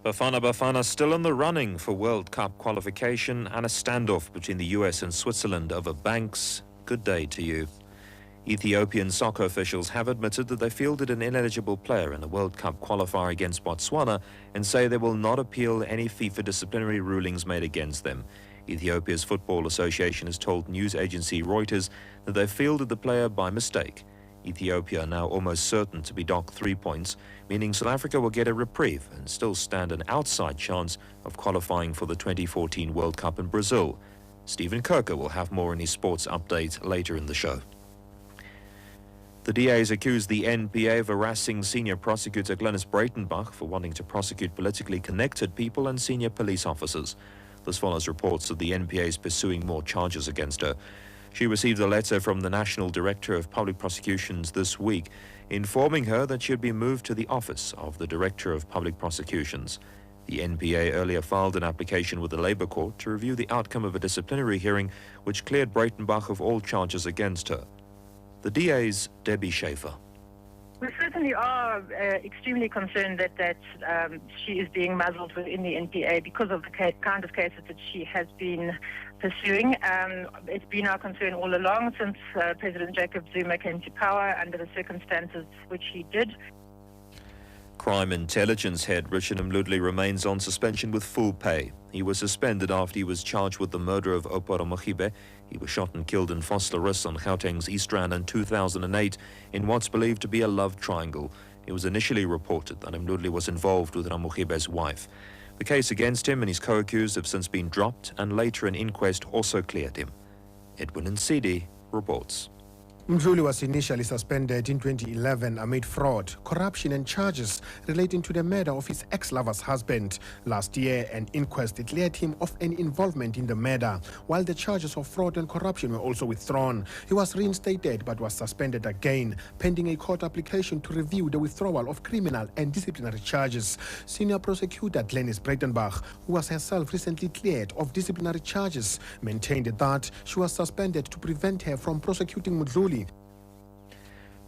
Bafana still in the running for World Cup qualification and a standoff between the US and Switzerland over banks. Good day to you. Ethiopian soccer officials have admitted that they fielded an ineligible player in a World Cup qualifier against Botswana and say they will not appeal any FIFA disciplinary rulings made against them. Ethiopia's Football Association has told news agency Reuters that they fielded the player by mistake. Ethiopia are now almost certain to be docked 3 points, meaning South Africa will get a reprieve and still stand an outside chance of qualifying for the 2014 World Cup in Brazil. Stephen Kirker will have more in his sports update later in the show. The DA's accused the NPA of harassing senior prosecutor Glynis Breitenbach for wanting to prosecute politically connected people and senior police officers. This follows reports that the NPA is pursuing more charges against her. She received a letter from the National Director of Public Prosecutions this week, informing her that she had been moved to the office of the Director of Public Prosecutions. The NPA earlier filed an application with the Labour Court to review the outcome of a disciplinary hearing which cleared Breitenbach of all charges against her. The DA's Debbie Schaefer. We certainly are extremely concerned that she is being muzzled within the NPA because of the kind of cases that she has been pursuing. It's been our concern all along since President Jacob Zuma came to power under the circumstances which he did. Crime Intelligence head Richard Mludli remains on suspension with full pay. He was suspended after he was charged with the murder of Oporo Mogibe. He was shot and killed in Vosloorus on Gauteng's East Rand in 2008 in what's believed to be a love triangle. It was initially reported that Mludli was involved with Mogibe's wife. The case against him and his co-accused have since been dropped, and later an inquest also cleared him. Edwin Nsidi reports. Mdluli was initially suspended in 2011 amid fraud, corruption and charges relating to the murder of his ex-lover's husband. Last year, an inquest declared him of an involvement in the murder, while the charges of fraud and corruption were also withdrawn. He was reinstated but was suspended again, pending a court application to review the withdrawal of criminal and disciplinary charges. Senior prosecutor Glynis Breitenbach, who was herself recently cleared of disciplinary charges, maintained that she was suspended to prevent her from prosecuting Mdluli.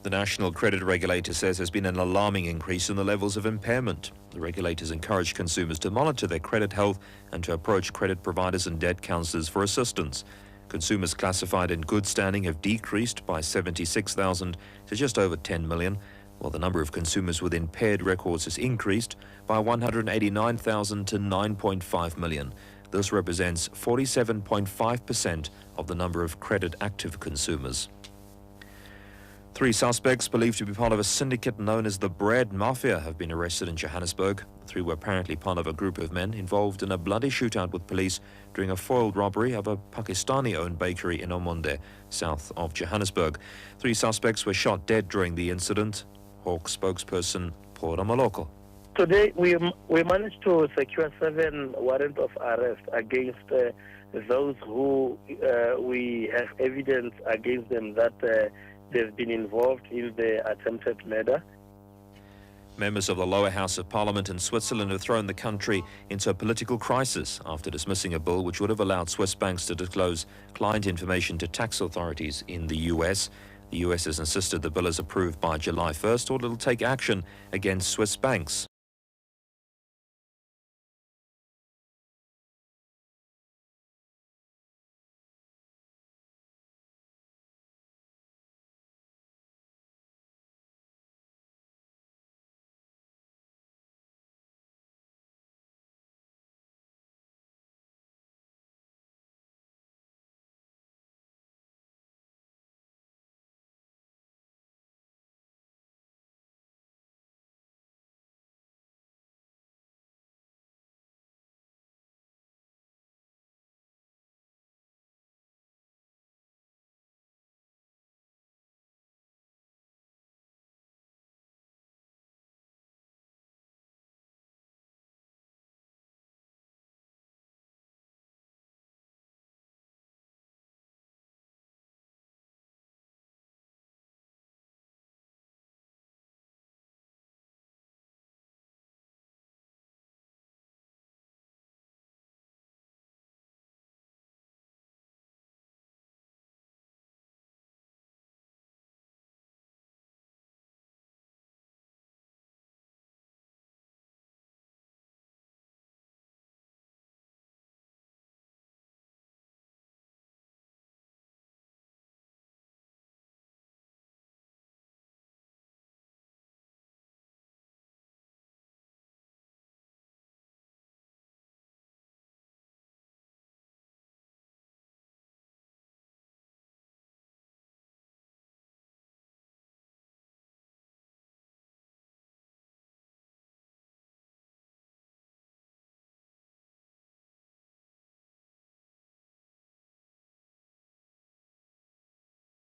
The National Credit Regulator says there's been an alarming increase in the levels of impairment. The regulators encourage consumers to monitor their credit health and to approach credit providers and debt counselors for assistance. Consumers classified in good standing have decreased by 76,000 to just over 10 million, while the number of consumers with impaired records has increased by 189,000 to 9.5 million. This represents 47.5% of the number of credit-active consumers. 3 suspects believed to be part of a syndicate known as the Bread Mafia have been arrested in Johannesburg. The 3 were apparently part of a group of men involved in a bloody shootout with police during a foiled robbery of a Pakistani-owned bakery in Omonde, south of Johannesburg. 3 suspects were shot dead during the incident. Hawk spokesperson Paul Maloko. Today we managed to secure 7 warrants of arrest against those who we have evidence against them that they've been involved in the attempted murder. Members of the lower house of parliament in Switzerland have thrown the country into a political crisis after dismissing a bill which would have allowed Swiss banks to disclose client information to tax authorities in the US. The US has insisted the bill is approved by July 1st or it'll take action against Swiss banks.